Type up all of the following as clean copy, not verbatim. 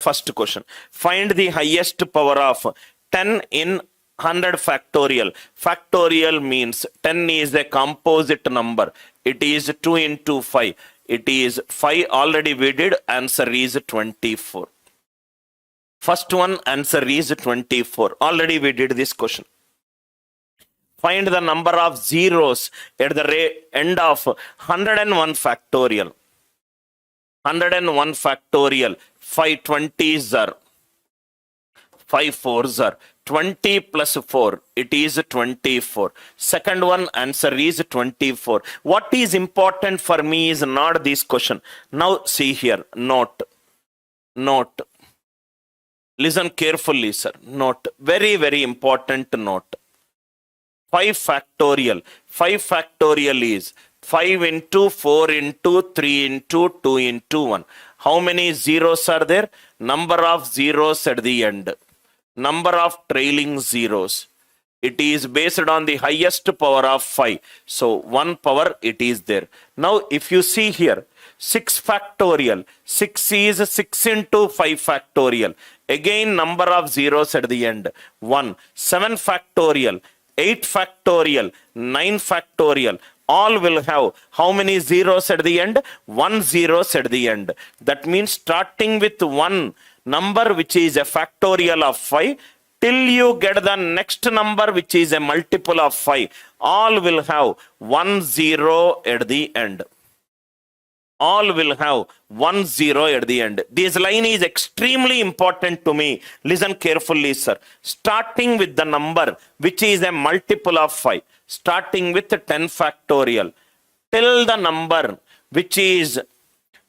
First question. Find the highest power of 10 in 100 factorial. Factorial means 10 is a composite number. It is 2 into 5. It is 5 already we did. Answer is 24. First one, answer is 24. Already we did this question. Find the number of zeros at the end of 101 factorial. 101 factorial. 5 20s are 5 4s are 20 plus 4. It is 24. Second one, answer is 24. What is important for me is not this question. Now see here. Note. Note. Listen carefully, sir. Note. Very, very important note. 5 factorial. 5 factorial is 5 into 4 into 3 into 2 into 1. How many zeros are there? Number of zeros at the end. Number of trailing zeros. It is based on the highest power of 5. So 1 power it is there. Now if you see here, 6 factorial. 6 is 6 into 5 factorial. Again number of zeros at the end. 1. 7 factorial. 8 factorial. 9 factorial. All will have how many zeros at the end? 1 zeros at the end. That means starting with 1 number which is a factorial of 5 till you get the next number which is a multiple of 5. All will have 1 0 at the end. All will have 1 0 at the end. This line is extremely important to me. Listen carefully, sir. Starting with the number which is a multiple of 5. Starting with 10 factorial. Till the number which is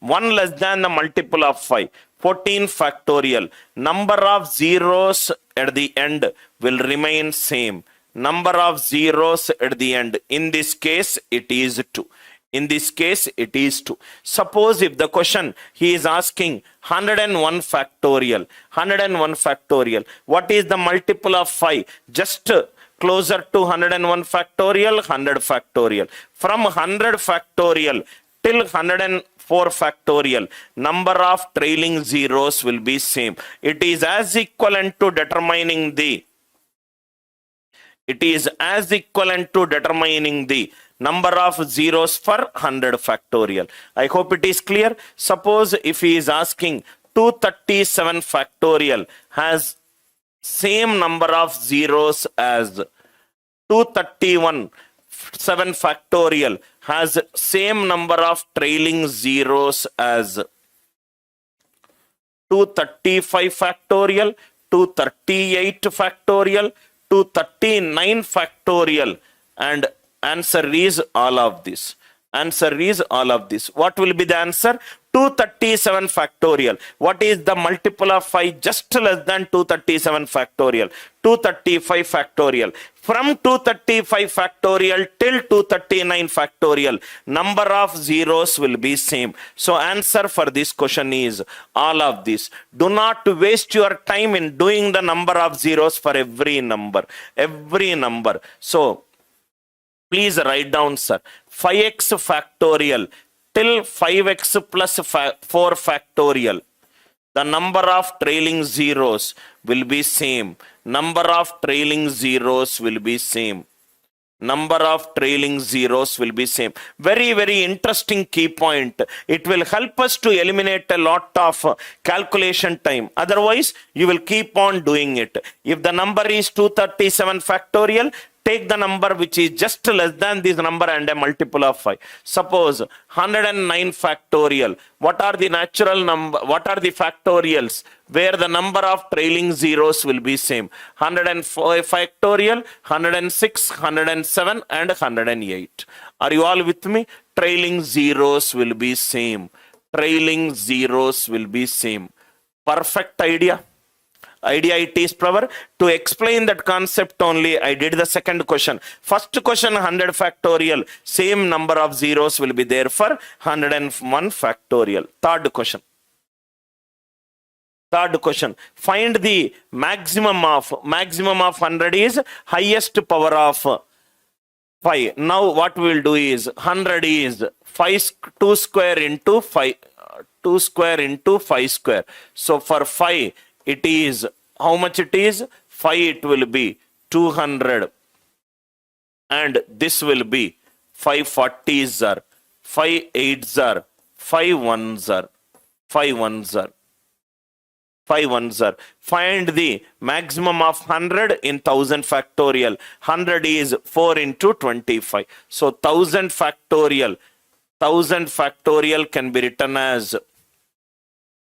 1 less than the multiple of 5. 14 factorial. Number of zeros at the end will remain same. Number of zeros at the end. In this case, it is 2. In this case, it is 2. Suppose if the question he is asking 101 factorial. 101 factorial. What is the multiple of 5? Just closer to 101 factorial, 100 factorial. From 100 factorial till 104 factorial, number of trailing zeros will be same. It is as equivalent to determining the number of zeros for 100 factorial. I hope it is clear. Suppose if he is asking 237 factorial has same number of zeros as 231 7 factorial has same number of trailing zeros as 235 factorial, 238 factorial, 239 factorial, and answer is all of this. Answer is all of this. What will be the answer? 237 factorial. What is the multiple of 5? Just less than 237 factorial. 235 factorial. From 235 factorial till 239 factorial, number of zeros will be same. So answer for this question is all of this. Do not waste your time in doing the number of zeros for every number. Every number. So please write down, sir. 5x factorial till 5x plus 4 factorial. The number of trailing zeros will be same. Number of trailing zeros will be same. Number of trailing zeros will be same. Very, very interesting key point. It will help us to eliminate a lot of calculation time. Otherwise, you will keep on doing it. If the number is 237 factorial, take the number which is just less than this number and a multiple of 5. Suppose 109 factorial. What are the natural number? What are the factorials where the number of trailing zeros will be same? 104 factorial, 106, 107 and 108. Are you all with me? Trailing zeros will be same. Trailing zeros will be same. Perfect idea. Idea it is power. To explain that concept only, I did the second question. First question 100 factorial. Same number of zeros will be there for 101 factorial. Third question. Third question. Find the maximum of 100 is highest power of 5. Now what we will do is 100 is 5 2 square into 5 2 square into 5 square. So for 5, it is, how much it is? 5, it will be 200. And this will be 5 40s are, 5 8s are, 5 1s are, 5 1s are. 5 ones are. Find the maximum of 100 in 1000 factorial. 100 is 4 into 25. So 1000 factorial. 1000 factorial can be written as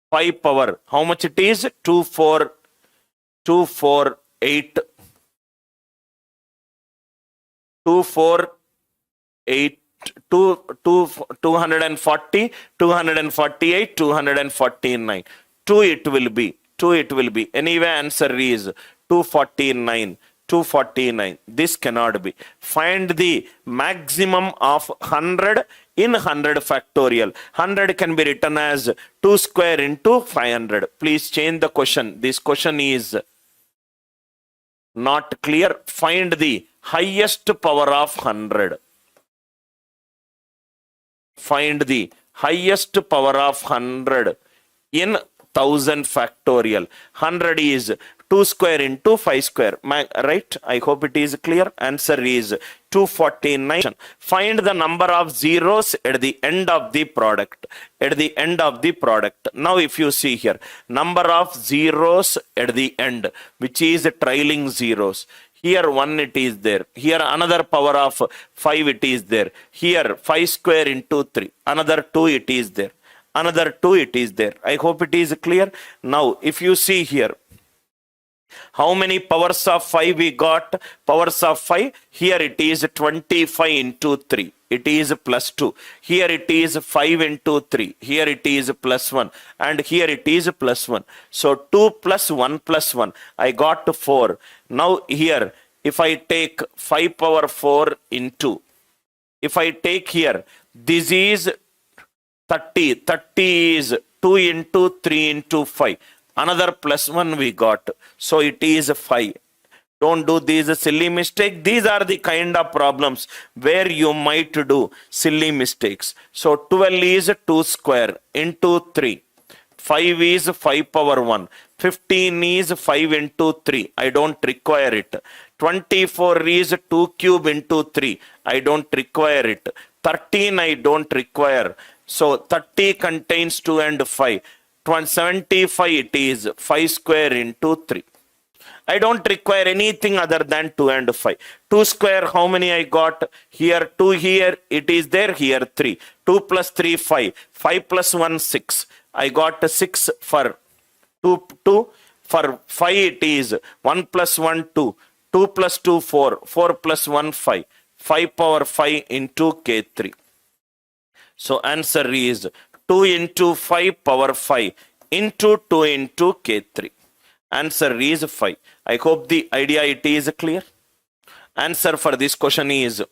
5 power. How much it is? 248. 248. 240, 248, 249. 2 it will be. 2 it will be. Anyway, answer is 249. 249. This cannot be. Find the maximum of 100 in 100 factorial. 100 can be written as 2 square into 500. Please change the question. This question is not clear. Find the highest power of 100. Find the highest power of 100 in 1000 factorial. 100 is 2 square into 5 square. Right? I hope it is clear. Answer is 249. Find the number of zeros at the end of the product. At the end of the product. Now if you see here, number of zeros at the end, which is trailing zeros. Here 1 it is there. Here another power of 5 it is there. Here 5 square into 3. Another 2 it is there. Another 2 it is there. I hope it is clear. Now if you see here, how many powers of 5 we got? Powers of 5. Here it is 25 into 3. It is plus 2. Here it is 5 into 3. Here it is plus 1. And here it is plus 1. So 2 plus 1 plus 1. I got 4. Now here, if I take 5 power 4 into, if I take here, this is 30. 30 is 2 into 3 into 5. Another plus 1 we got. So it is 5. Don't do these silly mistakes. These are the kind of problems where you might do silly mistakes. So 12 is 2 square into 3. 5 is 5 power 1. 15 is 5 into 3. I don't require it. 24 is 2 cube into 3. I don't require it. 13 I don't require. So 30 contains 2 and 5. 75 it is 5 square into 3. I don't require anything other than 2 and 5. 2 square, how many I got? Here 2, here it is there, here 3. 2 plus 3, 5. 5 plus 1, 6. I got 6 for 2. For 5 it is 1 plus 1, 2. 2 plus 2, 4. 4 plus 1, 5. 5 power 5 into K3. So answer is 2 into 5 power 5 into 2 into K3. Answer is 5. I hope the idea it is clear. Answer for this question is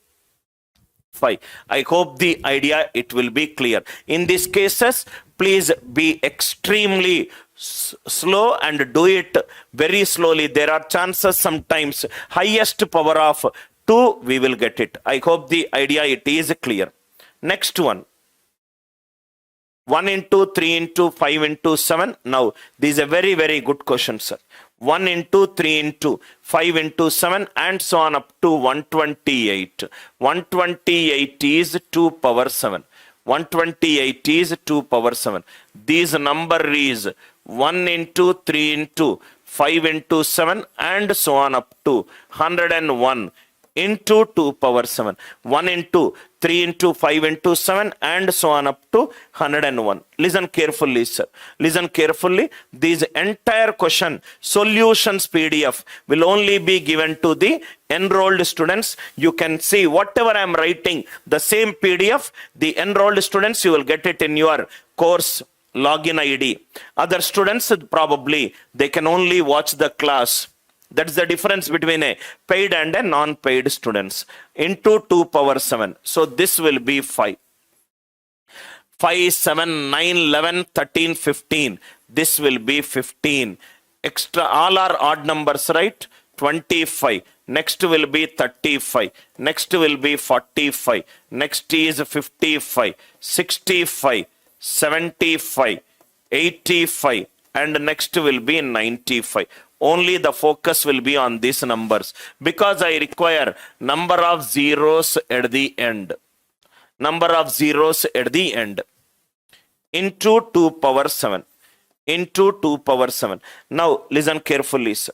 5. I hope the idea it will be clear. In these cases, please be extremely slow and do it very slowly. There are chances sometimes highest power of 2 we will get it. I hope the idea it is clear. Next one. 1 into 3 into 5 into 7. Now, this is a very, very good question, sir. 1 into 3 into 5 into 7 and so on up to 128. 128 is 2 power 7. 128 is 2 power 7. This number is 1 into 3 into 5 into 7 and so on up to 101 into 2 power 7. 1 into 3 into 5 into 7 and so on up to 101. Listen carefully, sir. Listen carefully. This entire question solutions PDF will only be given to the enrolled students. You can see whatever I am writing, the same PDF, the enrolled students, you will get it in your course login ID. Other students, probably, they can only watch the class. That's the difference between a paid and a non-paid students into 2 power 7. So this will be 5. 5, 7, 9, 11, 13, 15. This will be 15. Extra, all are odd numbers, right? 25. Next will be 35. Next will be 45. Next is 55. 65. 75, 85, and next will be 95. Only the focus will be on these numbers because I require number of zeros at the end. Number of zeros at the end into 2 power 7. Into 2 power 7. Now listen carefully, sir.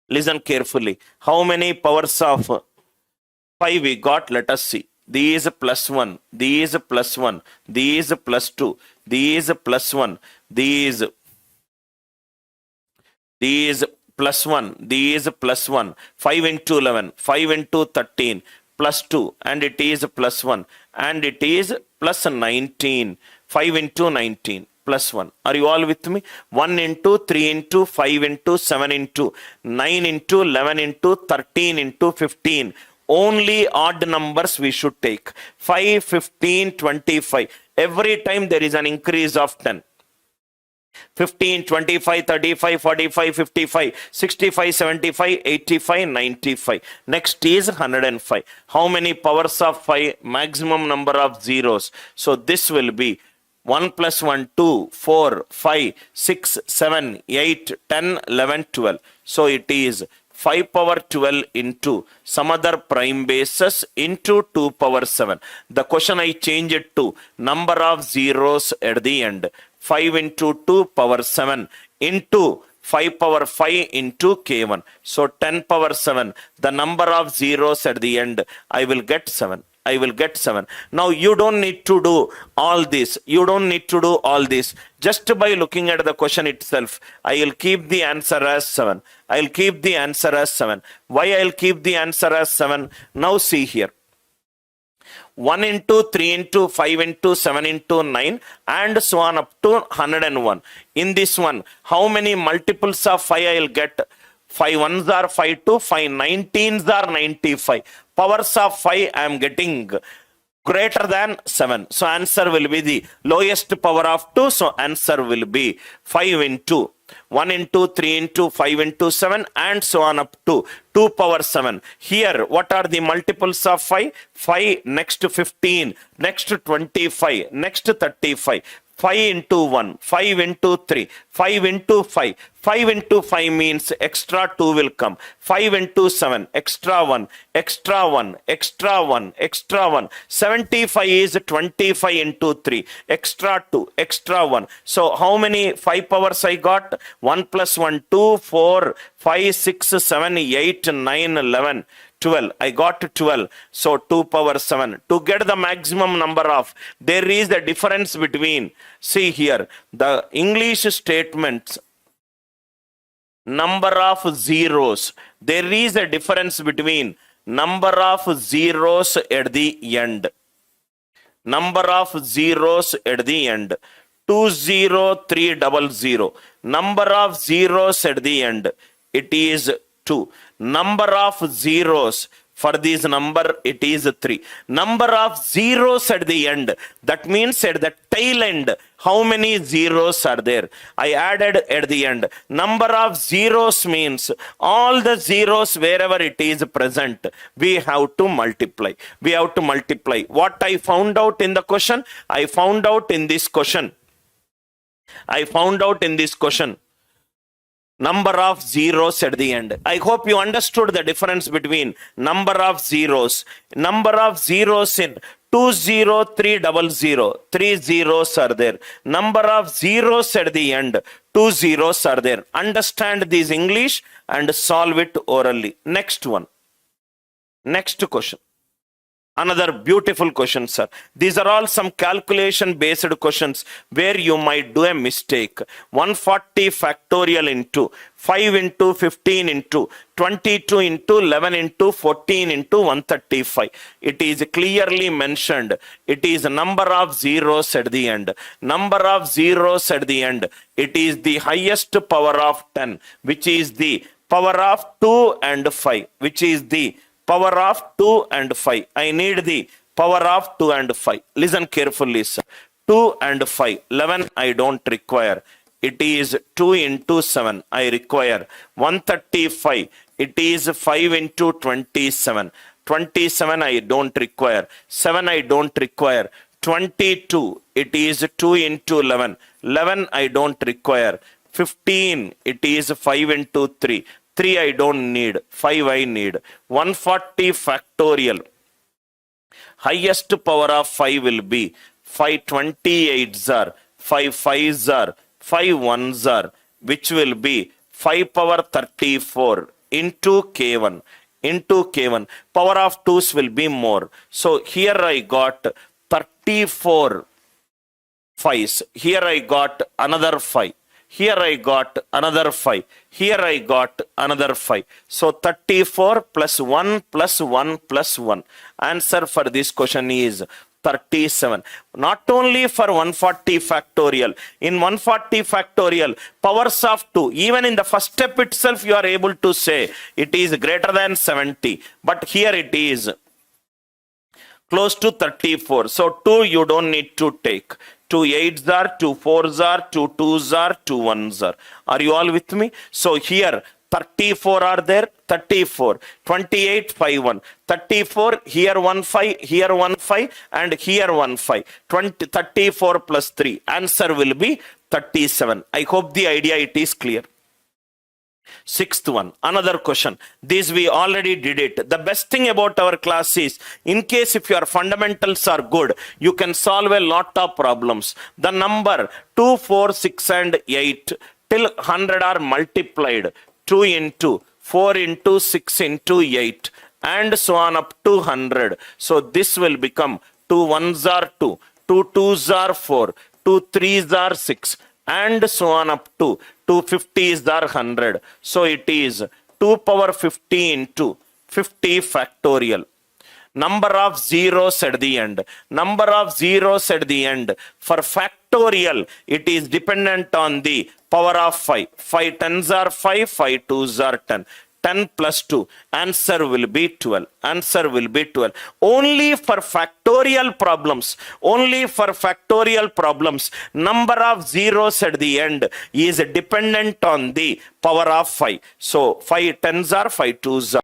Listen carefully. How many powers of 5 we got? Let us see. These plus 1, these plus 1, these plus 2, these plus 1, these plus 1, these plus 1, 5 into 11, 5 into 13, plus 2, and it is plus 1, and it is plus 19, 5 into 19, plus 1. Are you all with me? 1 into 3 into 5 into 7 into 9 into 11 into 13 into 15. Only odd numbers we should take. 5, 15, 25. Every time there is an increase of 10. 15, 25, 35, 45, 55, 65, 75, 85, 95. Next is 105. How many powers of 5? Maximum number of zeros. So this will be 1 plus 1, 2, 4, 5, 6, 7, 8, 10, 11, 12. So it is 5 power 12 into some other prime bases into 2 power 7. The question I change it to number of zeros at the end. 5 into 2 power 7 into 5 power 5 into K1. So 10 power 7. The number of zeros at the end, I will get 7. I will get 7. Now you don't need to do all this. You don't need to do all this. Just by looking at the question itself, I will keep the answer as 7. I will keep the answer as 7. Why I will keep the answer as 7? Now see here. 1 into 3 into 5 into 7 into 9 and so on up to 101. In this one, how many multiples of 5 I will get? 5 ones are 5 to 5 19s are 95. Powers of 5 I am getting greater than 7. So answer will be the lowest power of 2. So answer will be 5 into 1 into 3 into 5 into 7 and so on up to 2 power 7. Here, what are the multiples of 5? 5, next to 15, next to 25, next to 35. 5 into 1, 5 into 3, 5 into 5. 5 into 5 means extra 2 will come. 5 into 7, extra 1, extra 1, extra 1, extra 1. 75 is 25 into 3, extra 2, extra 1. So how many 5 powers I got? 1 plus 1, 2, 4, 5, 6, 7, 8, 9, 11. 12. I got 12. So 2 power 7. To get the maximum number of, there is a difference between, see here, the English statements, number of zeros. There is a difference between number of zeros at the end. Number of zeros at the end. 20300. Number of zeros at the end. It is 2. Number of zeros for this number, it is 3. Number of zeros at the end, that means at the tail end, how many zeros are there? I added at the end. Number of zeros means all the zeros wherever it is present, we have to multiply. We have to multiply. What I found out in the question? I found out in this question. Number of zeros at the end. I hope you understood the difference between number of zeros. Number of zeros in 20300. 3 zeros are there. Number of zeros at the end. 2 zeros are there. Understand this English and solve it orally. Next one. Next question. Another beautiful question, sir. These are all some calculation based questions where you might do a mistake. 140 factorial into 5 into 15 into 22 into 11 into 14 into 135. It is clearly mentioned. It is number of zeros at the end. Number of zeros at the end. It is the highest power of 10, which is the power of 2 and 5, which is the power of 2 and 5. I need the power of 2 and 5. Listen carefully, sir. 2 and 5. 11 I don't require. It is 2 into 7. I require 135. It is 5 into 27. 27 I don't require. 7 I don't require. 22, it is 2 into 11. 11 I don't require. 15, it is 5 into 3. 3 I don't need. 5 I need. 140 factorial. Highest power of 5 will be 5 28s are, 5 5s are, 5 1s are, which will be 5 power 34 into K1. Into K1. Power of 2's will be more. So here I got 34 5's. Here I got another 5. Here I got another 5. Here I got another 5. So 34 plus 1 plus 1 plus 1. Answer for this question is 37. Not only for 140 factorial. In 140 factorial, powers of 2. Even in the first step itself, you are able to say it is greater than 70. But here it is close to 34. So 2 you don't need to take. 2 8s are, 2 4s are, 2 2s are, 2 1s are. Are you all with me? So here 34 are there, 34, 28, 5, 1. 34, here 1, 5, here 1, 5, and here 1, 5. 34 plus 3. Answer will be 37. I hope the idea it is clear. Sixth one, another question. This we already did it. The best thing about our class is, in case if your fundamentals are good, you can solve a lot of problems. The number 2, 4, 6 and 8 till 100 are multiplied. 2 into 4 into 6 into 8 and so on up to 100. So this will become 2 1s are 2, 2 2s are 4, 2 3s are 6 and so on up to 250s are 100. So it is 2 power 50 into 50 factorial. Number of zeros at the end. Number of zeros at the end. For factorial, it is dependent on the power of 5. 5 tens are 5, 5 twos are 10. 10 plus 2. Answer will be 12. Answer will be 12. Only for factorial problems. Only for factorial problems. Number of zeros at the end is dependent on the power of 5. So 5 tens are 5 twos are.